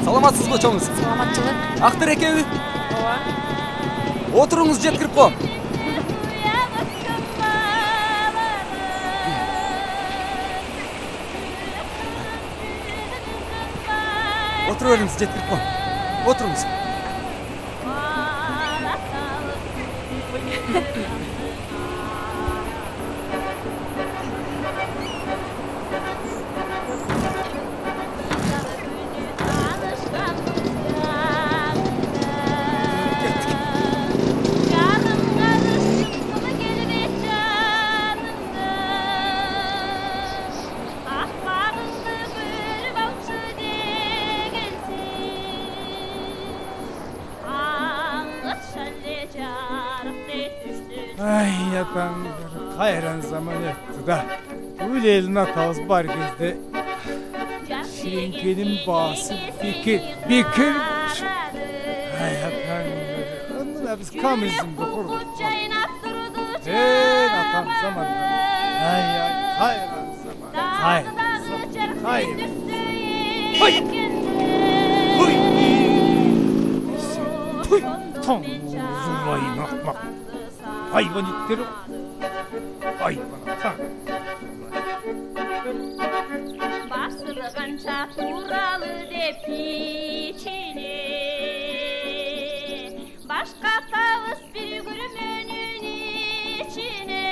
Саламатсызбы чоңуз? Саламатчылык. Актыр экеби? Ооба. Отуруңуз, жеткирип коем. Отура бериңиз, жеткирип коем. Отуруңуз. Ay yapan hayran zaman etti da. Bu elin atağız var gözde. Şirinkenin bağısı bikir. Ay yapan onunla biz kamizmde kurduk. Atam zaman. Ay hayran zaman. Hayran zaman. Hayran. Hay. Huy. Huy. Tam zurayın akmak. Hayvan itleri. Hayvan atar. Bastırgança turalı dep içine. Başka tavus bir gürümünün içine.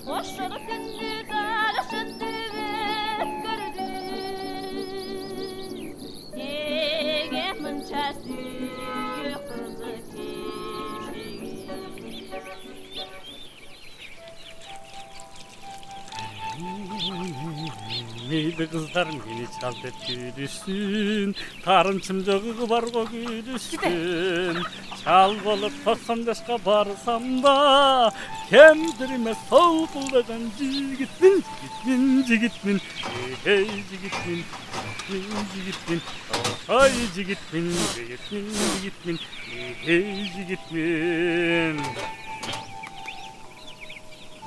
Hoşçalı gündüz arasında gördü. Ege mınça suyu kızı Meyli kızlar meni çaldet güdüsün, tarınçımcığı kıbargo güdüsün. Çal bolup 90 yaşka barsam da, kemdirime sol kuldadan jigitmin, jigitmin, hey jigitmin, jigitmin, hay jigitmin, jigitmin, hey jigitmin.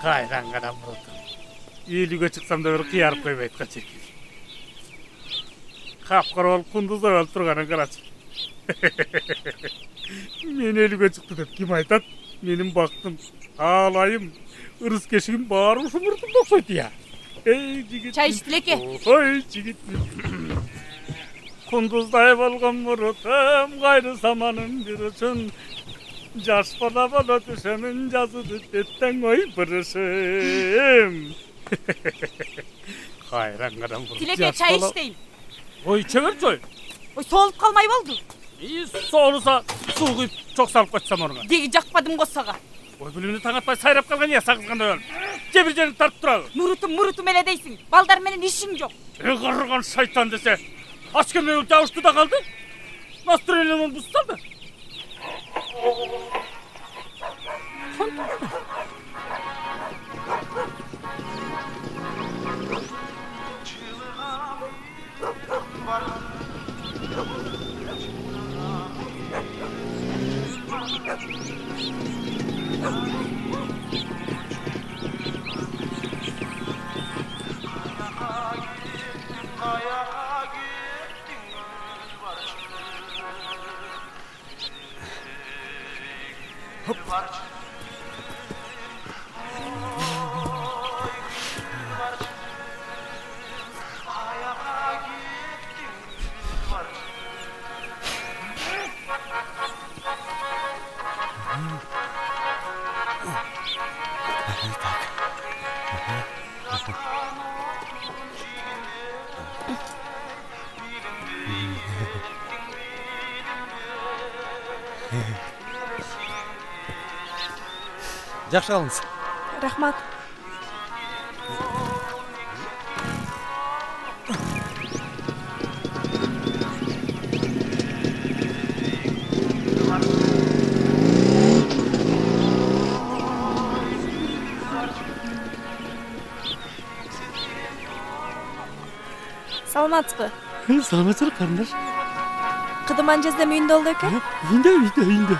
Kaydan kadar vurdum. Iyiliğe çıksam da bir kıyarıp koymayıp kaçırken. Kapkara olup kunduzlar olup durganın karası. Meni iyiliğe çıktı dep kim aytat? Menim baktım, ağlayım, ırız keşigim bağırım şumurtum doksoydu ya. Ey jigitmin. Çay içtilek ya. Oy jigitmin. Kunduzday bolgan murutum, gayrı zamanın bir üçün. Jaş bala bala düşemin жазыды detten oy bırışım. Hayran kadam vurur. Dileke çay içteyim. Oy çevir çoy. Oy soğulup kalmayı oldu. İyi soğulusa su kuyup çok salıp kaçsam onuna. Degi jakpadım kosaga. Oy bölümünü tanıtmay sayrap kalgan ya sakızganda öl. Cebirceni tartıp durağı. Murutum ele deysin. Baldar menen işin yok. Kırgan şeytan dese. Aç kemleği cavuştu da kaldı. Nasıl duruyor onu bustaldı? Жақсы қалыңыз. Рахмат. Саламатсызбы? Саламатсызбы карындаш. Кыдыман жездем үйүндө болду экен. Үйүндө.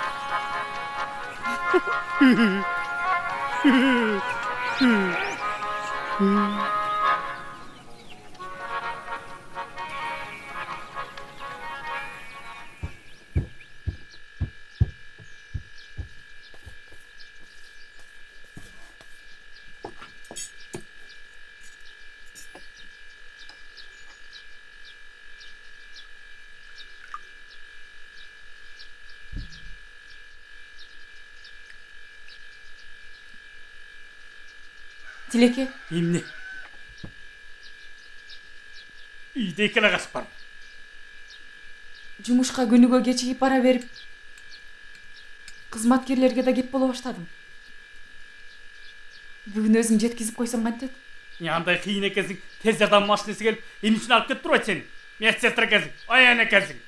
Тилеке, Emne. Үйде екелі қашып бар. жумушка күнүгө кечигип бара берип, кызматкерлерге да кеп боло баштадым. Бүгүн өзүң жеткизип койсоң кантет? Андай қиын екенсің, тез жардам машинасы келіп, ем үшін алып кетіп тұрады сен. Медсестра екенсің, аян екенсің.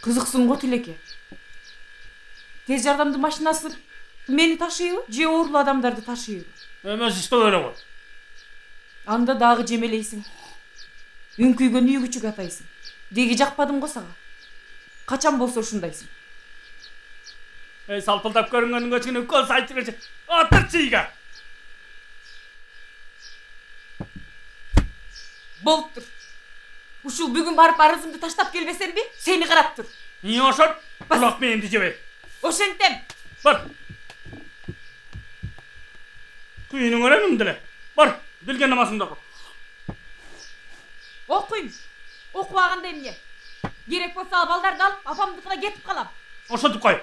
Кызыксың го Тилеке. Тез жардамдын машинасы мени ташыйбы, же оорулуу адамдарды ташыйбы? Өмөз ішті өлі ғой. Анда дагы жемелейсиң. Үңкүйгөн үй күчүк атайсың. Деги жакпадым го сага. Качан болсо ушундайсың. Салпылдап көрүнгөнүн көчүгүнү көз айтып отыр чийга. Болуп тур. Ушул бүгүн барып арызымды таштап келбесемби, сени карап тур. Ошот, кулак мээмди жебей. Ошентем. Бар. Күйүнүң өрөнүм деле. Бар, билген намасыңды оку. Окуйм. Окубаганда эмне? Керек болса балдарды алып, апамдыкына кетип калам. Ошентип кой.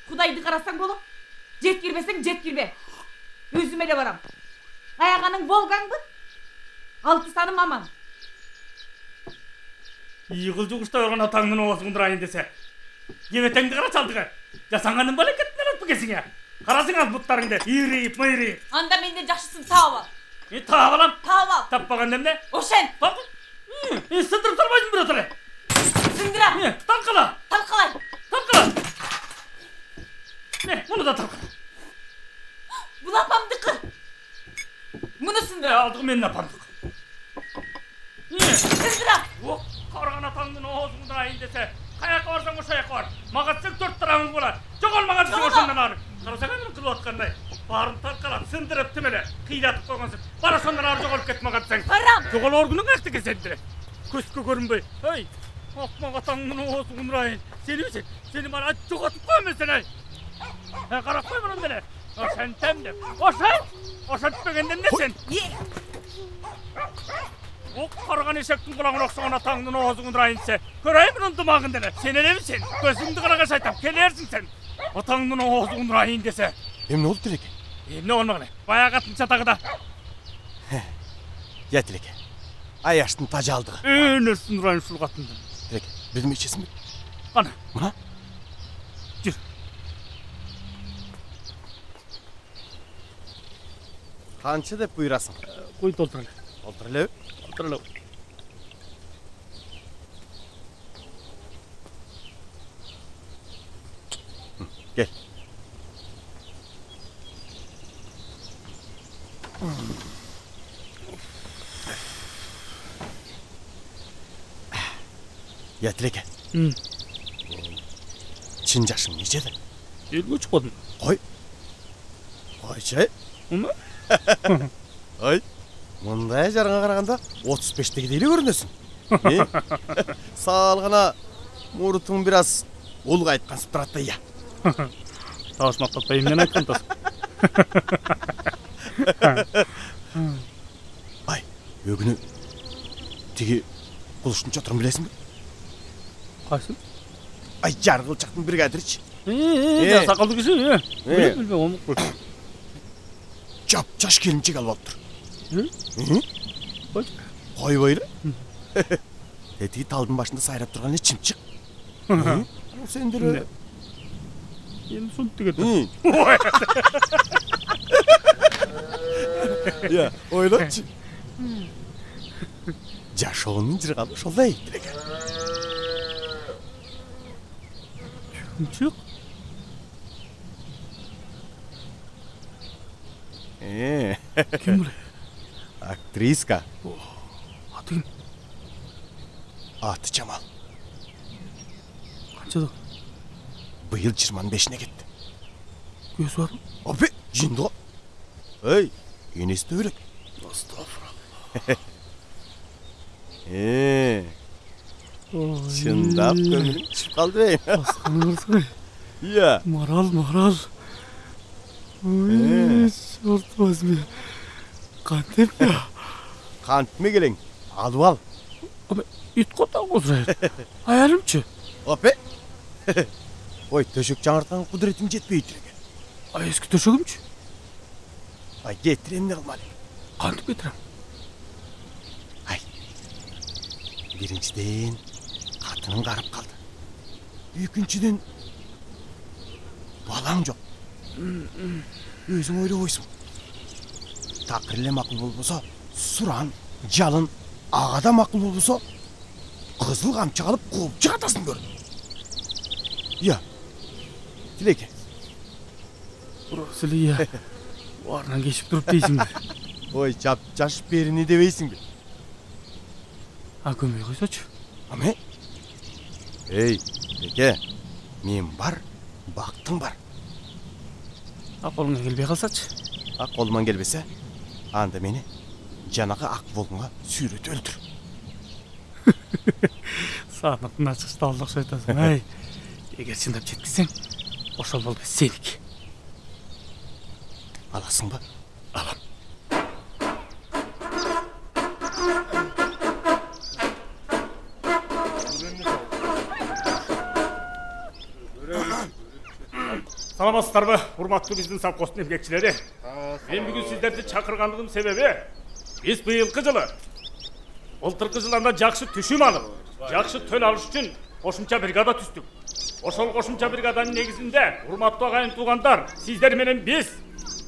Кудайды карасаң болот. Жеткирбесең жеткирбе. Өзүм эле барам. Аяганың Волгаңбы? Алтысаным аман. Ийгыл жугушта өргөн атаңдын оозун кудурайын десе. Кебетеңди кара чалдыга. Жасаңганын балекетинен өтпү кесиңе. Карасың аз буттарыңды, ийрип. Анда менден жакшысын таап ал. Таап алам. Таап ал. Таппаган эмне? Ошент. Тап. Сындырып турбайсың бир отура. Сындырам. Талкала. Талкалай. Не, муну да талкала. Бул апамдыкы. Муну сындыр. Алдыгы менин апамдык. Сындырам. Карган атаңдын оозун кудурайын десе, каяка барсаң ошо жака бар. Мага сен 4 тарабың болот. Жоголмаган сен ошондон ары. Карасаң эмне кылып аткандай. Барын талкалап, сындырып тимеле, кыйлатып койгонсуң. Бар ошондон ары жоголуп кетмеген сен. Барам. Жоголор күнүң качты кесендире. Көзгө көрүнбөй. Эй, акмак атаңдын оозун кудурайын. Сени бара жоготуп коймун сен ай. Карап кой мунун деле. Ошентем деп. Ошентпегенде эмне сен? Карган эшектин кулагына окшогон атаңдын оозун кудурайынчы. Көрөйүн мунун дымагын деле. Сен элеби сен? Көзүңдү карагаш айтам, келерсиң сен. Атаңдын оозун кудурайын десе. Эмне болду Тилеке? Эмне болмаган? Баягы атын чатагыда. Я Тилеке. Аяштын тажалдыгы. Өнөсүн кудурайын ушул катынды. Тилеке, бирдеме ичесиңби? Кана. Мына? Жүр. Канча деп буйрасың? Куй толтура эле. Олтура элеби? Толтура эле. Gel. Ya Tилеке. Чын жашың нечеде? Элге чыкпадым. Койчу. Ой. Мындай жарыңа караганда 35-теги эле көрүнөсүң. Сал гана мурутуң бир аз улгайып касып турат да я. Ташмакта эмнени айткан тас? Ай, өгүнү тиги кулуштун чотурун билесиңби? Кайсы? Ай, жаргылчактын бригадирчи. Сакалдуу киши. Билбейм, омук. Жап-жаш келинчек алып алыптыр. Койчу. Койбойлу. Тетиги талдын башында сайрап турган эле чымчык. Сендер Эми сонуп дегет. Я, ойлочу. Жашоонун жыргалы ошолдой Тилеке. Чымчык? Ким буле? Актриска. Аты ким? Аты Жамал. Канчада? Bıyıl 25'ine gitti. Göz var mı? Abi jindi o. Hey, enesi de öyle. Estağfurullah. Şındap kömürüm çıkıp kaldı beyim. Aslanırsın. Ya. Maral. Oy, sortmaz mı? Kantep ya. Kant mı gelin? Al. Ama it kotan kozrayır. Ayarımçı. Abi. Oy, töşük жаңартқан kudretim жетпей тұр екен. Ay eski töşөгümçü. Ay, getireyim ne kılmalı? Kantep getirem. Ay. Birinciden қатының қарып қалды. Екіншіден балаң жоқ. Өзің ойлап ойсың. Тақырле мақұл болбосо, Суран, Жалын, ағада мақұл болбосо, қызыл қамчы алып қуып шығатасың көр. Я. Тілеке. Burası ya. Vardan geçip durup değilsin be. Ой, жаш беріні демейсің бе? Ha kömüğü koysaç. Аме? Ей, Тілеке, мен бар, бақтың бар. Ha koluna gelbey kalsaç. Ақ қолыман келбесе, анда мені жаңағы ақ волғыңа сүйрет өлтір. Sağlıkın açıkçası aldık soytasın. Ay. Eğer çındap жеткізсең, ошол бол сеники. Аласың ба? Алам. Саламатсыздар ба, урматтуу биздин совхоздун эмгекчилери. Мен бүгүн сиздерди чакыргандыгым себеби биз быйылкы жылы былтыркы жылдан жакшы түшүм алып, жакшы төл алыш үчүн кошумча бригада түздүк. Ошол кошумча бригаданын негизинде урматтуу агайын туугандар, сиздер менен биз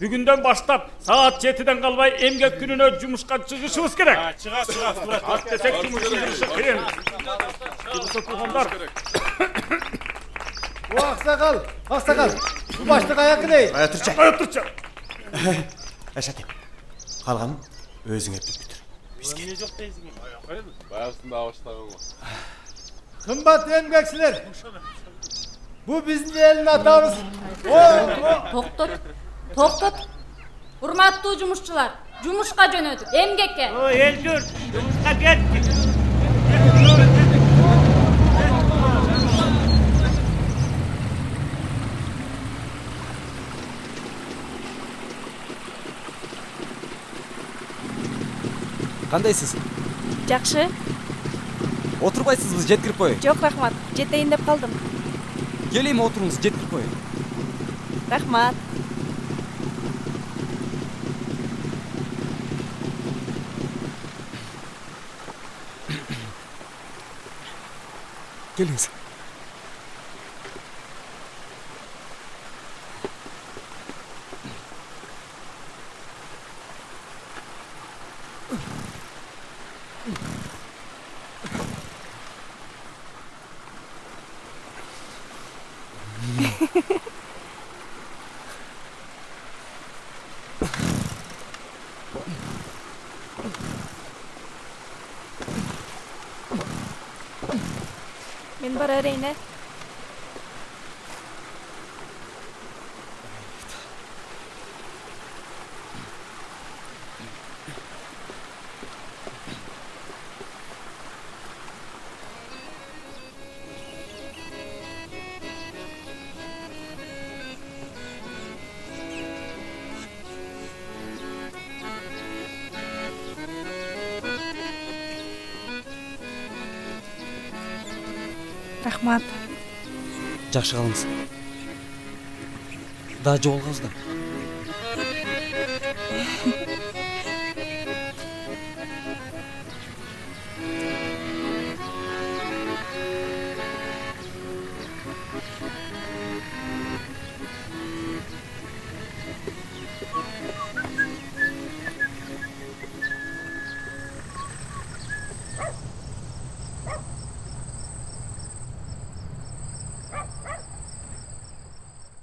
бүгүндөн баштап саат 7ден калбай эмгек күнүнө жумушка чыгышыбыз керек. Чыгасыздар. Ат десек жумуш чыгышы кыйын. Туугандар. Ақсақал, bu başlık ayakkı değil. Айтырча. Әшәке, қалғанын өзің ептіп бітір. Бізге. Не жоқ дейсің? Баяғысында ağaçtağın var. Kımbat emgekçiler. Bu bizim elin atamız. Тоқтот. Урматтуу жумушчулар, жумушка жөнөдүк, эмгекке. Ел жүр, жумушка кеттик. Кандайсыз? Жакшы. Отурбайсызбы, жеткирип коеюн. Жок, рахмат. Жетейин деп калдым. Келейин, отуруңуз, жеткирип коеюн. Рахмат. Келиңиz. Мен барар эне. Рахмат. Жакшы калыңыз. Да жолугабыз да.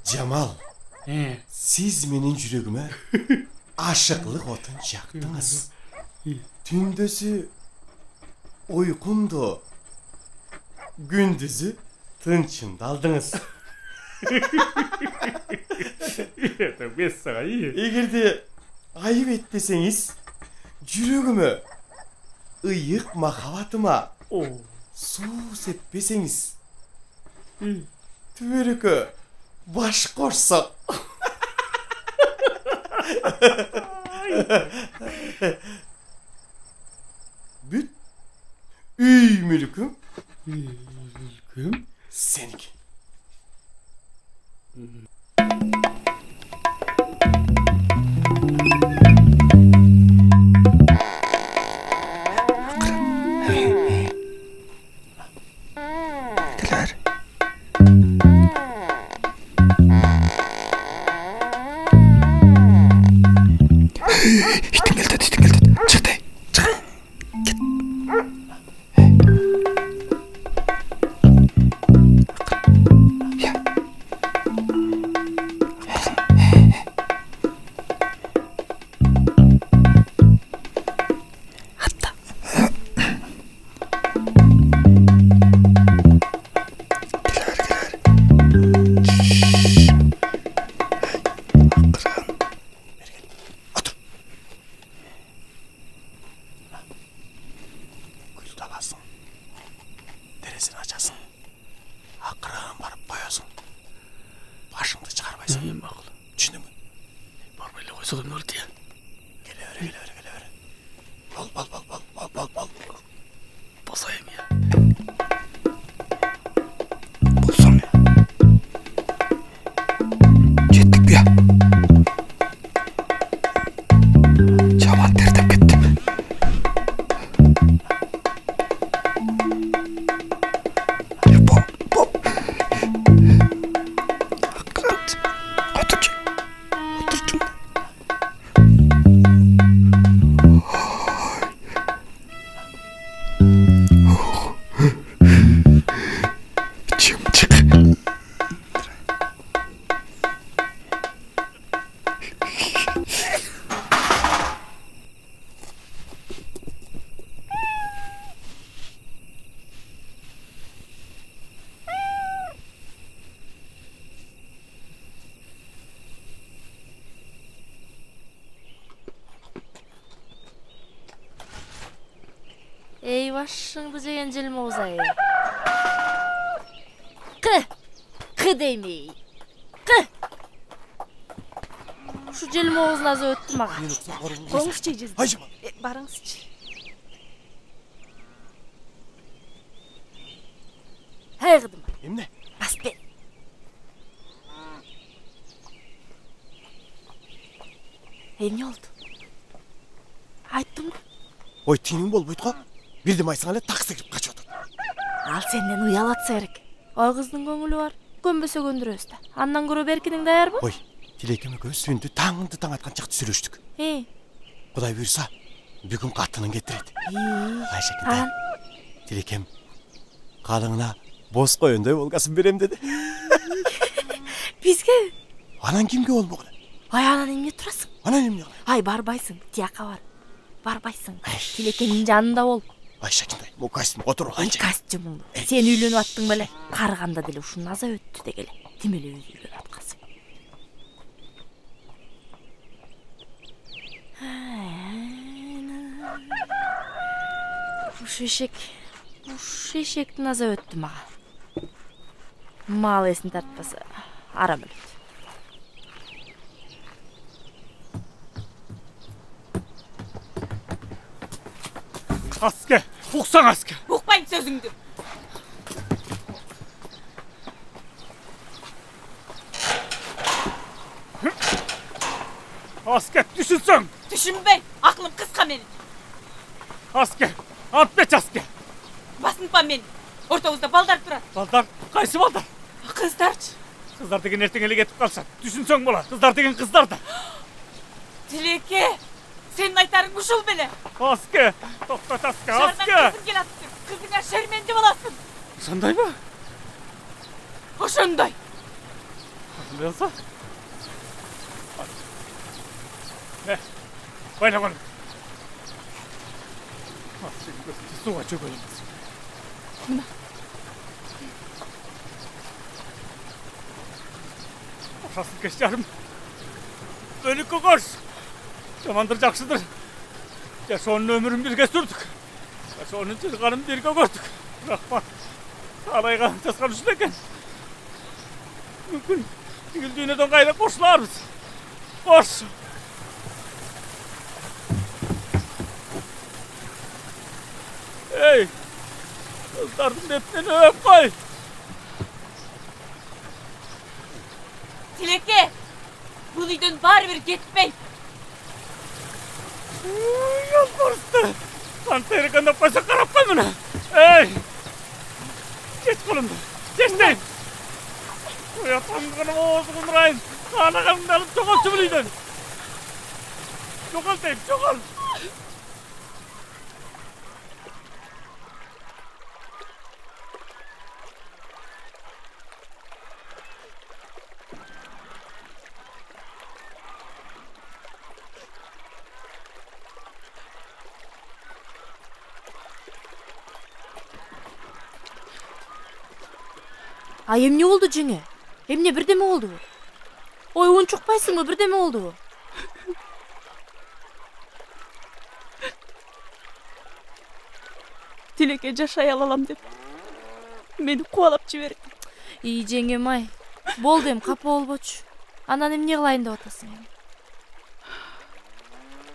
Jamal, siz menin жүрегіме ашықлық отын жақтыңыз. Түндесі ойқымды, gündüzü тынчымды алдыңыз. Ben sana iyi. Егерде айып etmeseniz жүрегіме ıyık махаббатыма su sepпесеңіз түберекке баш қоссақ бүт үй мүлкім seninki. Ey başыңды жеген желмауыз ай. Қы деймей. Қы. Şu желмауыздың азы өтті маған. Қоңызчы жезді. Барыңызчы. Хай қыдым. Емне? Аспен. Емне oldu? Айттым. Ой, тиңің болбойды ғой. Бірдем айсың әлі тақсы кіріп қачып отыр. Ал сенден ұялатса керек. Ой қыздың көңілі бар. Көнбесе көндірөз да. Андан көрі беркінің даяр бұл? Ой, Тилекем екеуміз сүйінді таңынды таң атқан шақты сүрөштік. Құдай бұйырса, бүгін қатының кетіреді. Айшекетай, Тилекем қалыңына бос қойындай болғасын берем деді. Бізге? Анан кімге ол бұғылы? Ай, анан емне тұрасың? Анан емне қалай? Ай, барбайсың, тияқа бар. Барбайсың. Тилекемнің жанында ол. Айшекетай, бұл костюм отыр олайынша. Костюмыңды. Сен үйленіп аттың бәле. Қарғанда деле ұшын аза өтті де келе. Демеле өз үйленіп атқасы. Уш ешектің аза өтті маға. Мал есін тартпасы арам өлді. Aske, uqsan aske. Uqmayın sözüңді. Aske, düşünsün. Düşünbey, aklım kısqa meni. Aske, antbeç aske. Basınpa meni. Ortağızda baldar turar. Baldar, qaysı baldar? Kızdarç. Kızlar degen ertengeli getip kalsan. Düşünsün bola, kızlar degen kızlar da. Tileke, senin aytarın uşul bile. Aske, toplat aske, aske. Şarman kızın gel attın. Kızına şermendi olasın. Şanday mı? O şanday. Ne olsa? Ne? Bayla bana. Aske, suğa çok oyamaz. Aşasız geç yarım. Bölük kokor. Zamandır jakşıdır. Yaşonun ömrün birge sürdük. Yaşonun çılganın birge gördük. Rahman. Alayga jaskan üstüne eken. Mümkün. Güldüğüne don kayda koşularız. Koş. Hey. Kızların hepsini öp koy. Tileke. Bu uydan bari bir gitmeyin. Yalvarıstı. Kan terikanda paysa karap koymuna. Hey. Geç kolumda. Geç deyim. Uyatangını oğuzun rayın. Kanağımda alıp çokal çubuluydan. Çokal deyim, çokal. Ay emne oldu jüňe? Emne birdeme oldu? Oy unçukpaýsyňmy birdeme oldu? Tileke jaşay alam dep meni kuvalap jiberdi. İyi jengem ay. Boldu em kapa bolboçu. Anan emne kılaýyn dep atasyň?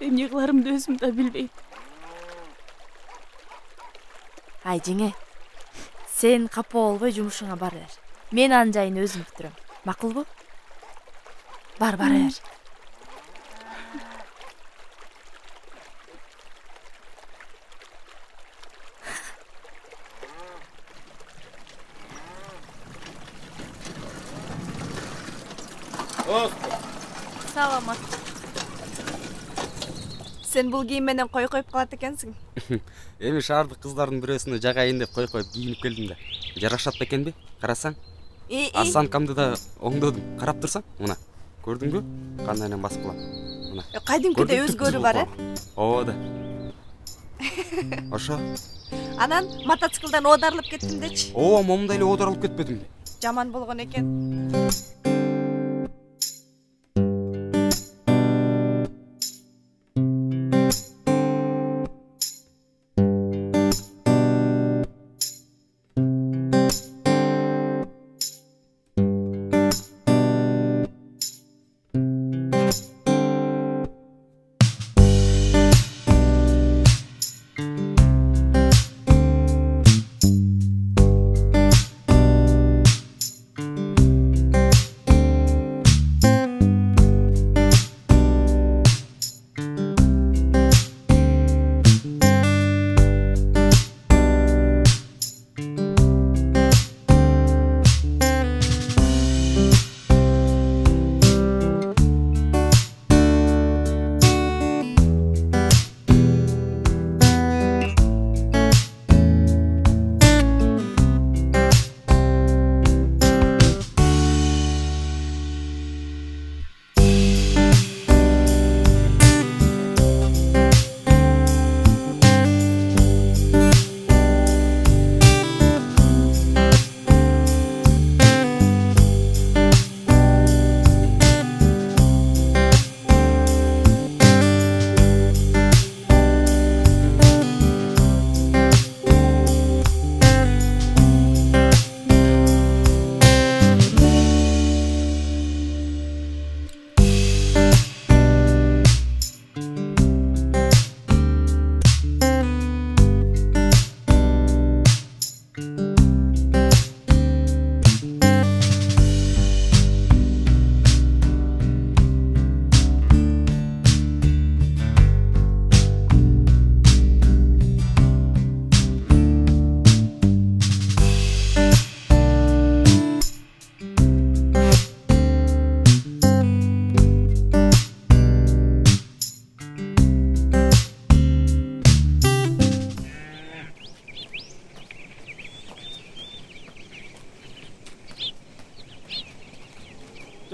Emne kılarymdy özüm de bilbeyim. Ay jenge. Sen kapa bolboy jumuşuňa bar ber. Men anjayını özüm bitirem. Makul bu? Bar ber. Salamat. Sen bul kiyim menen koy koyup kalat ekensiň. Эми шаардык кыздардын бирөөсүнө жагайын деп кой коюп кийинип келдим да. Жарашат бекенби? Карасаң. Осанкамды да оңдодум. Карап турсаң, мына. Көрдүңбү? Кандай эле басып калам. Мына. Кайдымкыда өзгөрү бар, э? Ооба да. Ошо. Анан мотоциклдан оодарылып кеттим дечи. Ооба, момундай эле оодарылып кетпедим. Жаман болгон экен.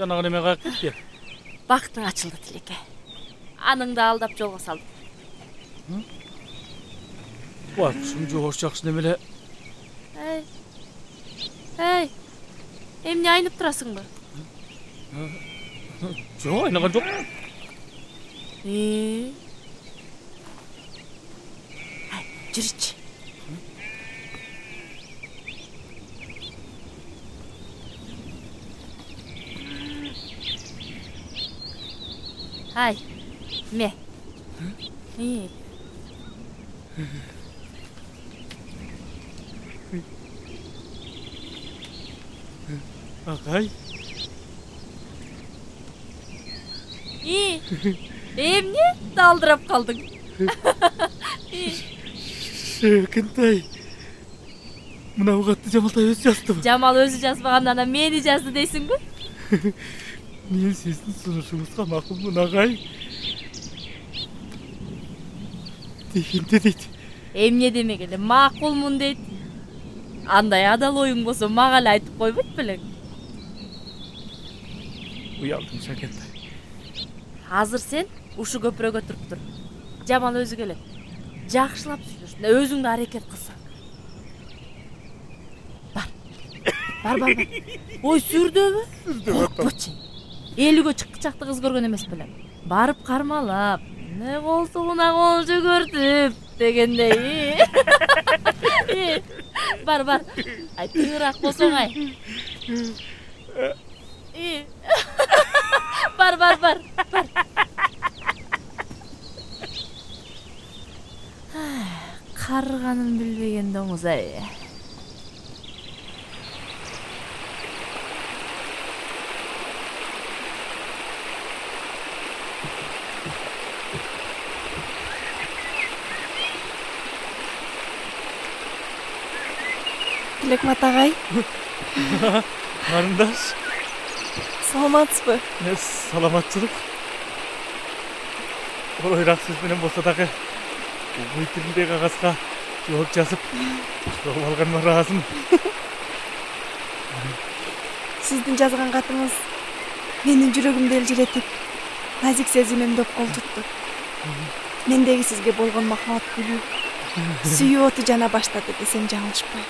Жанагы неме каяк кетти? Бактың ачылды Тилеке. Аныңды алдап жолго салдым. Бакшым жош жакшы немеле. Эй. Эмне айнып турасыңбы? Жоқ, айнаған жоқ. Жүрші. Ай, ме. Ағай. Эмне далдырап қалдың? Шөкінтай. Мынау қатты Жамалтай өзі жазды ма? Жамал өзі жазбағандан мені жазды дейсің бі? Мен сіздің сұнышыңызға мақұлмын, ағай. Дегенде дейді. Эмне демегелі, мақұлмын дейді. Андай адал ойың болса маған айтып қойбыт білің. Уялдым, Шәкентай. Азыр сен ушу көпірөгө тұрып тұр. Жамал өзі келет. Жақшылап сөйлешін, өзіңді әрекет қылсаң. Бар. Ой, сүрдөбү? Коркпочу. Элүүгө чыкчакты кыз көргөн эмес белем. Барып кармалап, не колтугуна кол жүгүртүп дегендей. Бар. Ай, тыгыраак болсоң ай. Бар. Карыганын билбеген доңуз ай. Тілекмат ағай. Қарындаш. Саламатсыз бі? Саламатшылық. Ойрақ сөзбенен болса дағы бұл тілінде қағазға жауап жазып жауап алғаныма разымын. Сіздің жазған қатыңыз менің жүрегімді елжіретіп, назик сезімімді қол тұтты. Мендегі сізге болған махаббат гүлі сүйүү оты жана баштады десем жаңылышпай.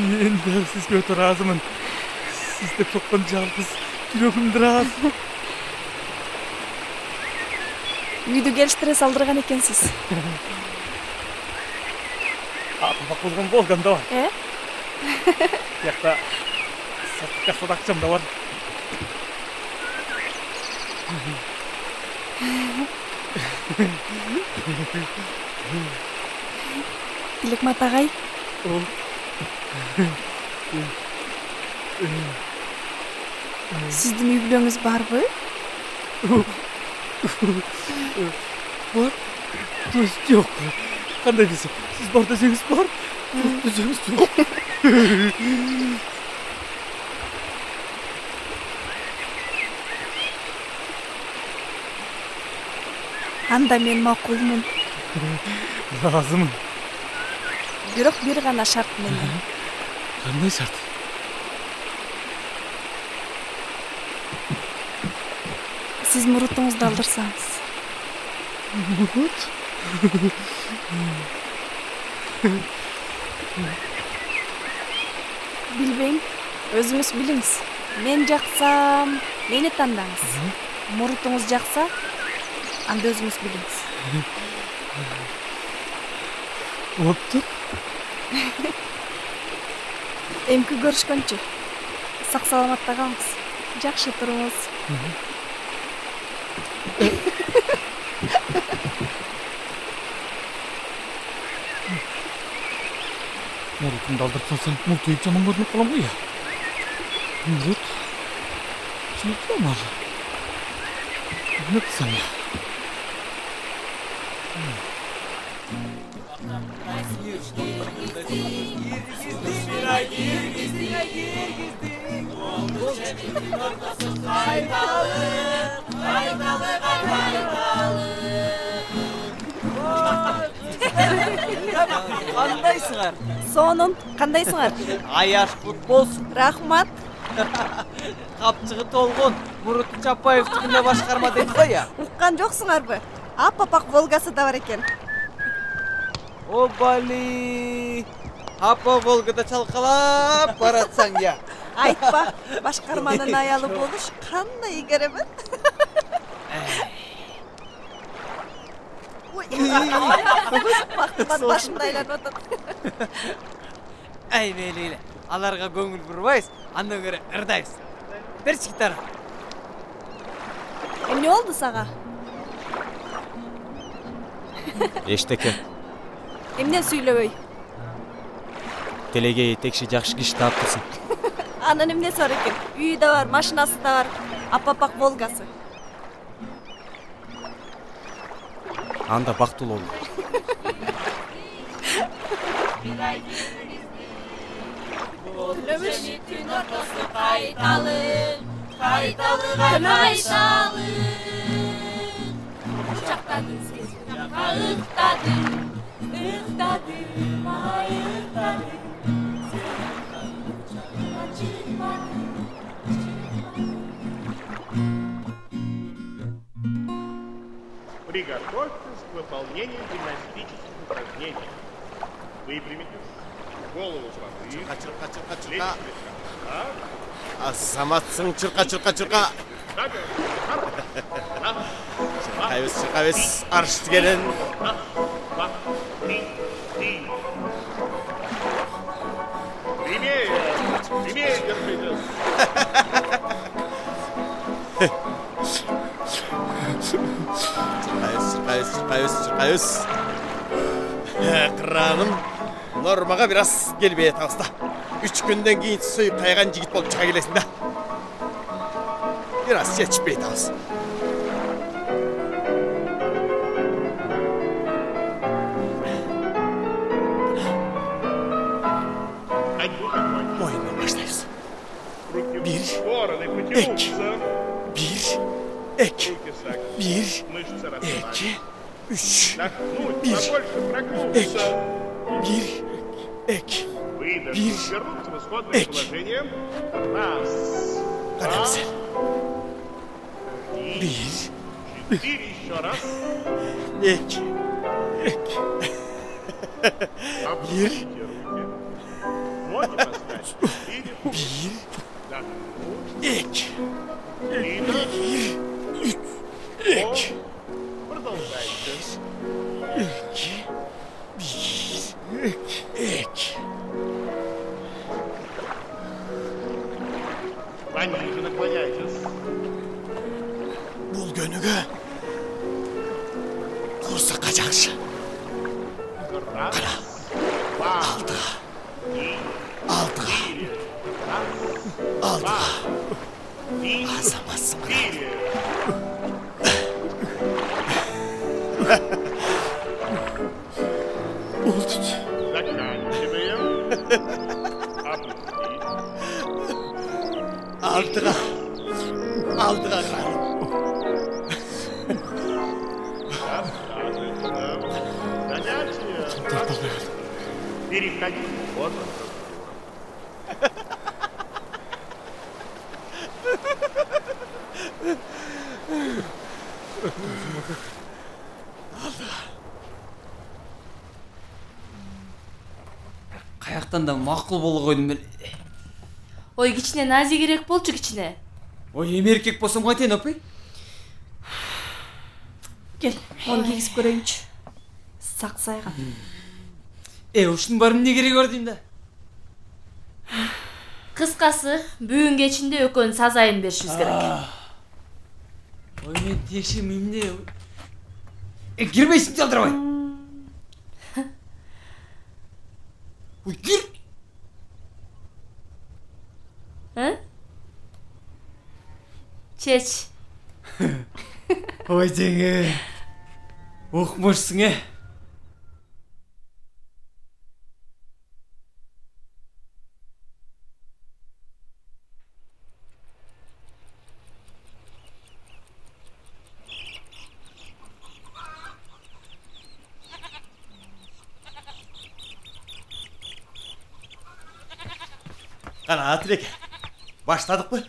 Мен дәл сізге өте разымын. Сізді соққан жалғыз жүрегімді раз. Үйді келіштіре салдырған екенсіз. Апа болған болған да бар. Яқта сатыққа садақшам да бар. Тілекмат ағай. Сіздің үйлеріңіз бар бі? Бар? Жоқ. Қандай десем, сіз бар десеңіз бар, жоқ десеңіз жоқ. Анда мен мақұлмын. Разымын. Бирок бир гана шарт менен. Кандай шарт? Сиз мурутуңузду алдырсаңыз. Мурут? Билбейм, өзүңүз билиңиз. Мен жаксам, мени тандаңыз. Мурутуңуз жакса, анда өзүңүз билиңиз. Болуптур. Эмки көрүшкөнчү. Сак саламатта калыңыз. Жакшы туруңуз. Мурутумду алдырып салсам, муртуйуп жаман көрүнүп калам го я. Мурут. Чыныкпа мага. Не кылсам я? Кандайсыңар? Сонун, кандайсыңар? Аяш кут болсун. Рахмат. Капчыгы толгон Мурут Чапаевдикине башкарма дейт го я. Уккан жоксуңарбы? Апапак Волгасы да бар экен. О бали. Апа Волгада чалкалап баратсаң я. Айтпа, башкарманын аялы болуш кандай игеремет. Ой, бактыман башымды айланып атат. Ай мейлі, аларға көңіл бұрбайыз, андан көрі ырдайыз. Берші гитара. Не oldu саға? Эчтеке. Эмне сүйлөбөй? Телеге етекші жақшы киши таптырсың. Анын эмнеси бар экен? Үйү да бар, машинасы да бар, апапак Волгасы. Анда бактылуу болду. Tün ortası kaytalı, kaytalı kaytalı. Uçaktadır siz, ıhtadır, ıhtadır, ıhtadır. Приготовьтесь к выполнению гимнастических упражнений. Выпрямитесь. Голову с воды. Чырка. Азаматсың, чырка. Чыркабыз. Арш тигенин. Прямее держитесь. Чыркабыз. Кыраным нормаға biraz келбей атабызда. 3 күнден кейін сой қайған жігіт болып шыға келесің да. Biraz жетішпей атабыз. Мойыннан баштайбыз. 1, 2, 1, 2, 1, 2, 3, 1, 2, Выдохнуть, вернуться в исходное положение. Раз, два, 3, 4, еще раз. 2, 1, Ноги поставить. 1, 2, Продолжайте. 2, Пониже наклоняйтесь. Бұл көнүгө курсакка жакшы. Кара. Алдыга. Азаматсың. Болду. Заканчиваем. Алдыга. Достаточно. Занятие. Переходи. Вот. Каяктан да макул боло койдум эле. Ой, кичине назигирээк болчу кичине. Ой, эми эркек болсом кайтайын апай? Кел, оны кийгизип көрөйүнчү. Саксайган. Ушунун баарын эмне кереги бар дейм да? Кыскасы, бүгүн кечинде экөөнүн сазайын беришибиз керек. Ой, мен тешим эмне? Кирбейсиң жалдырабай. Ой, кир. Чеч. Ой, жеңе. Окмошсуң, Қана, Тіреке, баштадық қой?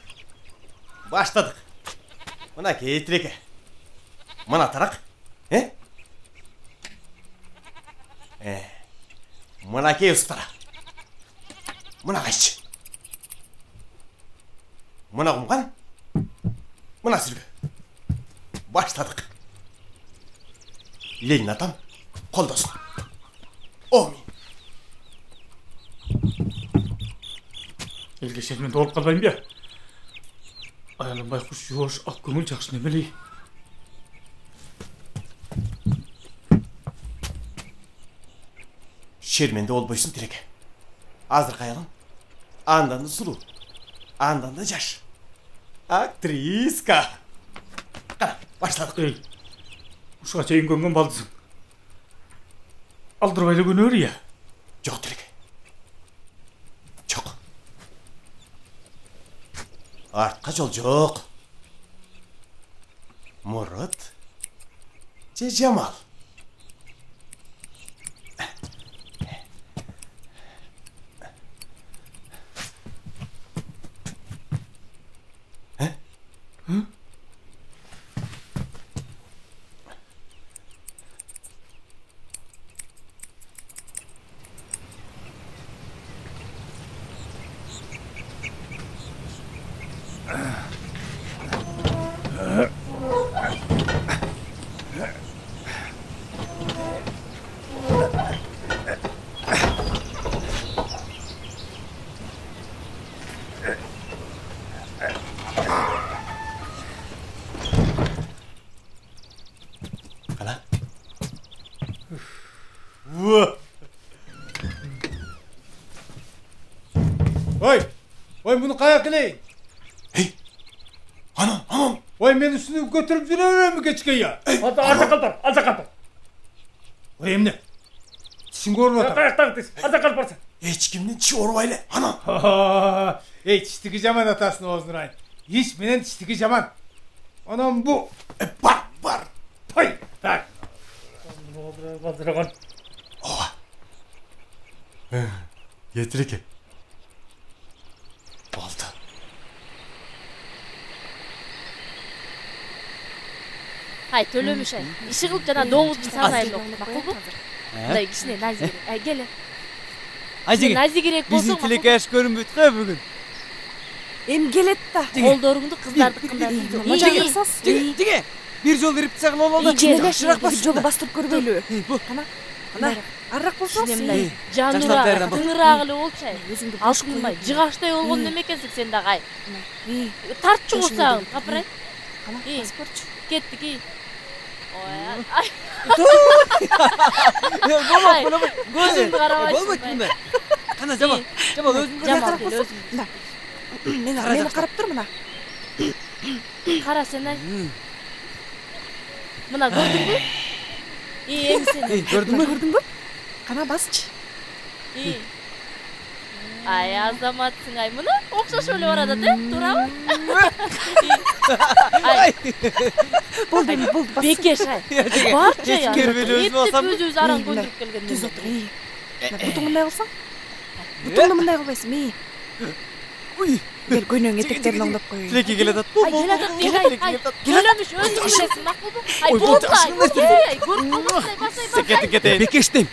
Баштадық. Мына кей, Тіреке. Мына тарақ, Мына кей ұстара. Mına qayçı. Mına kumgan. Mına sürgü. Başladık. Lenin atam koldasın. Omin. Elge şermen doğup kalbayım ya. Ayalım baykuş yoğuş ak köngül jakşı nemeli. Şermende olboysun Tileke. Azdır kayalım. Andan da sulu. Andan da jaş. Aktriska. Qara, başladık. Ey. Uşağa çayın göngön baldısın. Aldırbayla gönör ya. Yok Tileke. Çok. Artqa jol yok. Murat. Cemal. Hı? Oy bunu kaya kılayın. Hey. Anam. Oy ben üstünü götürüp duruyorum mu geçken ya? Hadi arza kaldır. Oy emne. Dişin görme atam. Kayaktan diş. Arza kaldır varsa. Hiç kimden çi orbayla. Anam. Hey çiştiki jaman atasını ozdurayın. Hiç menen çiştiki jaman. Anam bu. Var. Hay. Tak. Kaldır. Oha. Yetireke. Balta. Hay төлөмүш ай. Иши кылып жана доңузду санайын деп. Макулбу? Мындай кичине назигерек. Ай келе. Айжеге. Назигерек болсо. Биздин Тилеке аш көрүнбөйт го бүгүн. Эми келет да. Колдоруңду кыздардыкындай. Жиге. Бир жол репетиция кылып алды. Жакшыраак бир жолу бастырып көрбөйлүбү? Кана. Арыраак болсоңуз. Жанура, тыңыраагы эле болчу ай. Өзүңдү алкынбай, жыгаштай болгон неме экенсиң сен дагы ай. Тартчу курсагың, капырай. Кана, паспортчу. Кеттик ий. Ой, ай. Болмок. Көзүңдү карабайсың. Болбойт мындай. Кана Жамал өзүң карап өзүң. Мени карап тур мына. Кара сен ай. Мына көрдүңбү? Эми сен. Көрдүңбү? Кана басчы. Ай, азаматсың ай. Мына окшош эле барат да, туурабы? Ай. Болду, бас. Бекеш ай. Барчы ай. Эптеп өзүбүз аран көндүрүп келгенден. Түз отур. Бутуңду мындай кылсаң? Бутуңду мындай кылбайсың, мей. Уй. Бер көйнөң этектерин оңдоп коюн. Тилеке келатат. Келемиш өзүң билесиң, макулбу? Ай, болду ай. Ай, көрүп калдың, басай. Кете. Бекештем.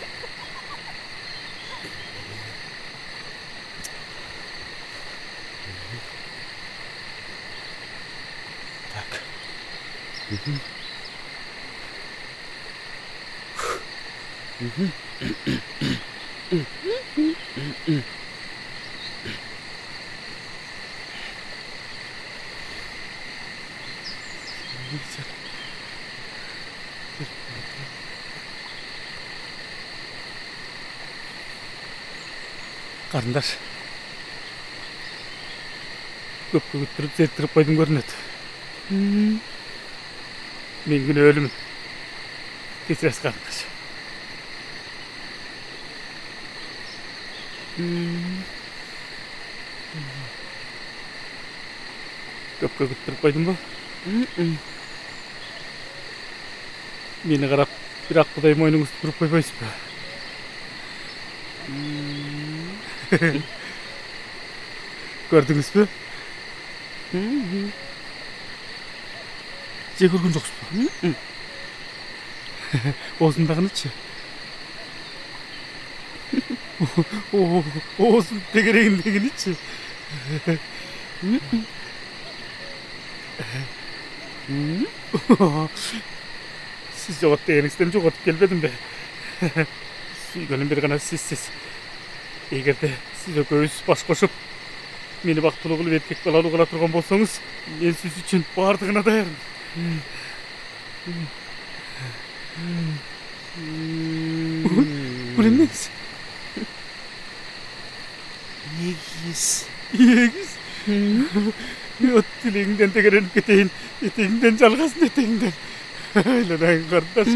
Карындаш. Көпкө күттүрүп зерттирип койдум көрүнөт. Мен күнөө өлүмүн. Кечиресиз карындаш. Көпкө күттүрүп койдумбу? Мени карап, бирок Кудай мойнуңузду туруп койбойсузбу? Көрдүңүзбү? Же көргөн жоксузбу? Оозундагынычы? Oğuz'un tegereğindegini içi. Siz jogat degeningizden jogatıp gelmedim be. Süygönüm bir gana sizsiz. Egerde siz ökөөбүз баш кошуп мени бактылуу кылып эркек балалуу кыла турган болсоңуз, мен сиз үчүн баардыгына даярмын. Бул эмнеңиз? Егиз. От тилиңден тегеренип кетейин, этегиңден жалгасын этегиңден. Айланайын кардаш.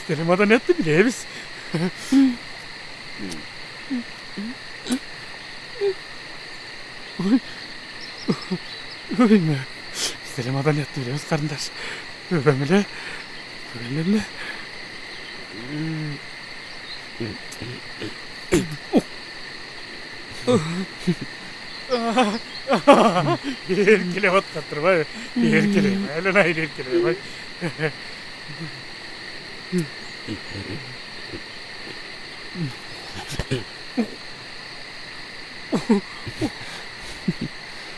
Сиздер маданиятты билебиз. Öyle. Selim adaniyatlı biliyoruz kardeş. Öyle. Erkele vat katır var. Erkele. Öyle hayır erkele var.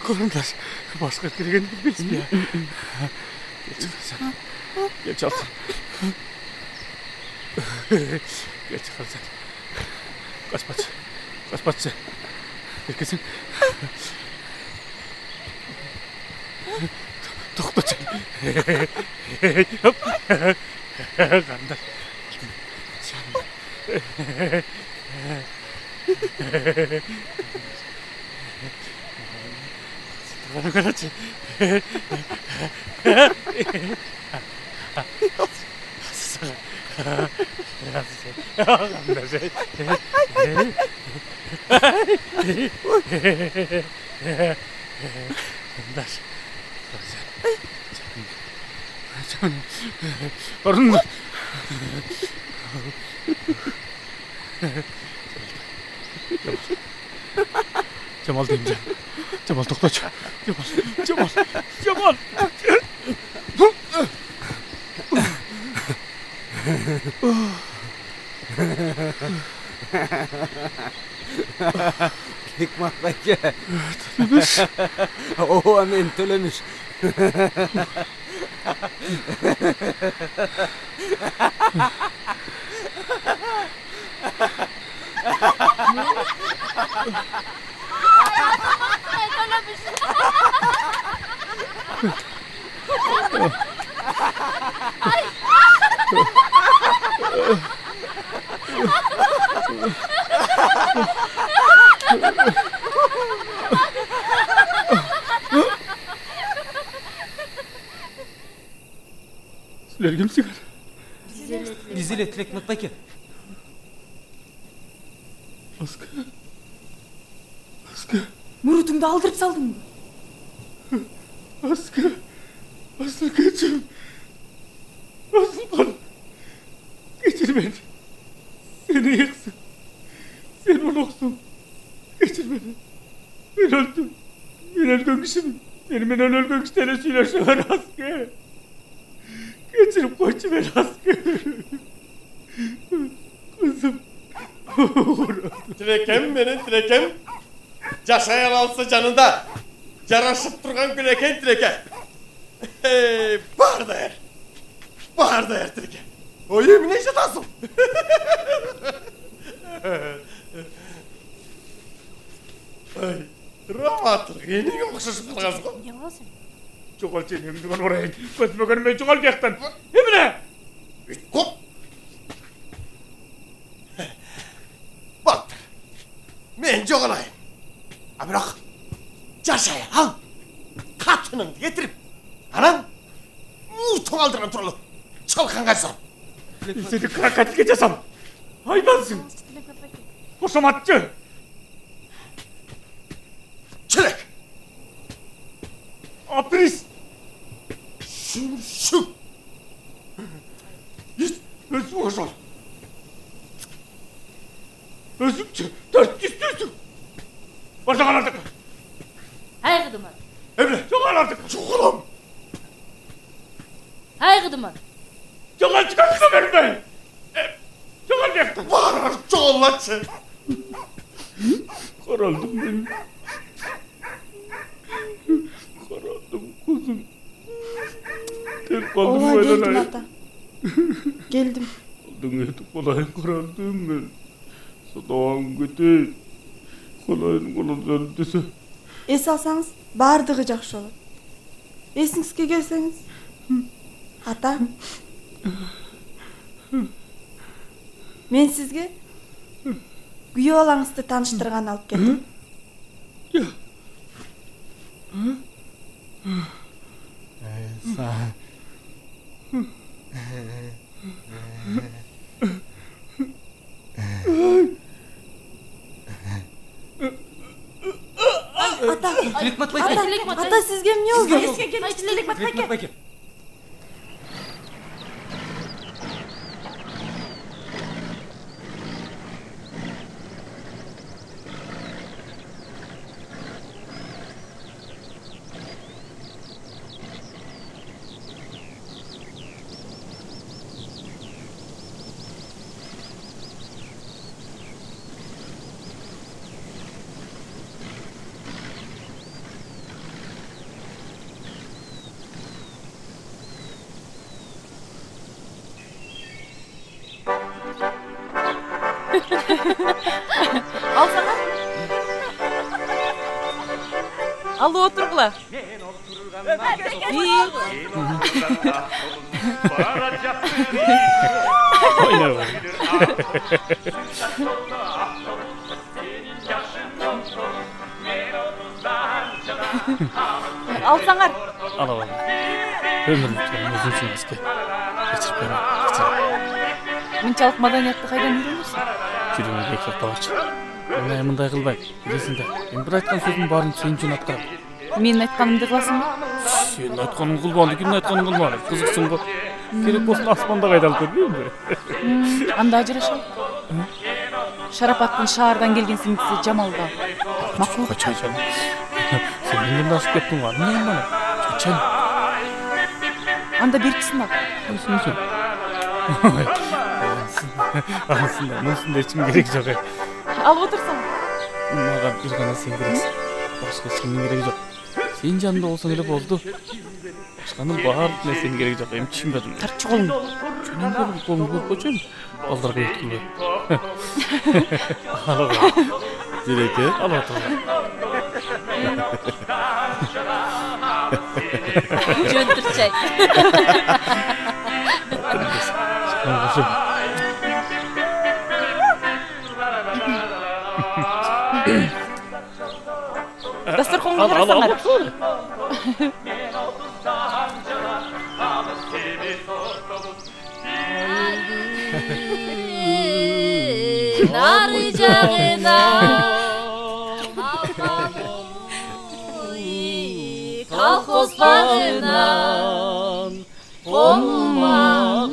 Kardeş, başka kiregen bilmeyiz mi ya? Geç kalsan. Geç al. Geç kalsan. Kaç paç. Herkesin. Doktor. Hop. Kardeş. 그렇지. Cemal diyeceğim. Cemal doktorcu. Cemal. Hikmat Bey. Tölemiş. O amen tölemiş. Sizler kimsiniz? Biz elektrik Hikmat Askı. Murutumdu aldırıp saldın mı? Askı geçim. Asıl geçir beni. Seni yıksın. Sen unoksun. Geçir beni. Ben öldüm. Ben ölgün kişiyim. Benim ölgün kişilerle söyleşiyor Askı. Geçirip koycu beni Askı. Kızım. Tirekem benim tirekem. Yaşayan alsa canında. Yaraşıp durgan güleken tirekem. Bahar da tirekem. O yemin ne işletasın? Rahatlık yeni yokuşuşup kalgasın. Çoğal çeneyim dugan oraya. Kötmöken ben çoğal diyekten. Emine! Kop! Baktır. Men çoğalayım. Bırak. Yaşayan katını getirip anam muhtum aldıran turalı çalkan kaçsam. Seni katil geçesem. Hayvansın. Koşamatçı. Çilek. Apris. Şu. Hiç özüm hoşal. Özümçe dört istiyorsun. Başlakan artık. Hay gıdıman. Emre, çoğal artık. Çoğalam. Hay gıdıman. Çoğal çıkartma benim ben. Çoğal Alberto. Var çoğulaçı. Karaldım ben. Karaldım kuzum. Tek kaldım Ola geldim böyle. ata. Geldim. Aldın etip olayın karaldım ben. Sadağın kötü. Kolayın kolundan dese. Es alsanız bardығы жақсы olur. Esingizге gelseniz. Ata. Men sizge güye balаңызды tanıştırgan alıp keldim. Ата sizge эмне болду? Al sana. Al otur bula. Oyna bak. Al sana. Al al. Ömür lütfen uzunsun eski. Geçirip beni. Мынчалык маданиятты кайдан үйрөнөсүң? Жүрөңө бек токтогочу. Мен мындай кылбайм. Билесиң да, мен бир айткан сөзүмдүн баарын сен үчүн аткарам. Менин айтканымды кыласың ба? Сен айтканыңды кылбаганда кимдин айтканын кылмадым. Кызыксың го. Керек болсун асманда кайда алып көрбөйүмбү? Анда ажырашалы. Шарапаттын шаардан келген сиңдиси Жамалга. Макул. Качан? Сен менден да ашып кеттиң го. Эмне бана? Качан? Анда беркисин ал. Кайсысын? Анысында, мынысында ешкім керек жоқ. Алып отырсаң. Маған бір ғана сен керексің. Башқа ешкімнің керегі жоқ. Сен жанында болсаң эле болду. Башканын баардык нерсенин кереги жок. Эми түшүнбөдүм. Тартчы колуңду. Жөнүн колуңду көрүп койчумун. Балдарга өткүлбөй. Алга. Диреке, ала отур. Жөнтүрчөй. Дастарханга карасаңар. Nar jagına Kalkos bağından Olmaz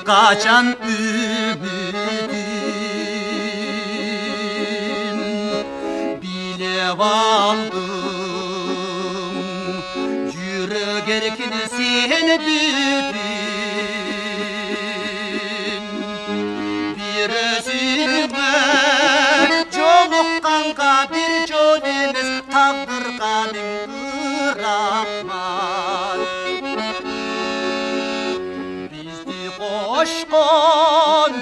kaçan ümidim bile aldım yürek erkini seni büyüdüm bir özüme joluqqan kadir jol emes takdir kadin rahmat bizdi koşkon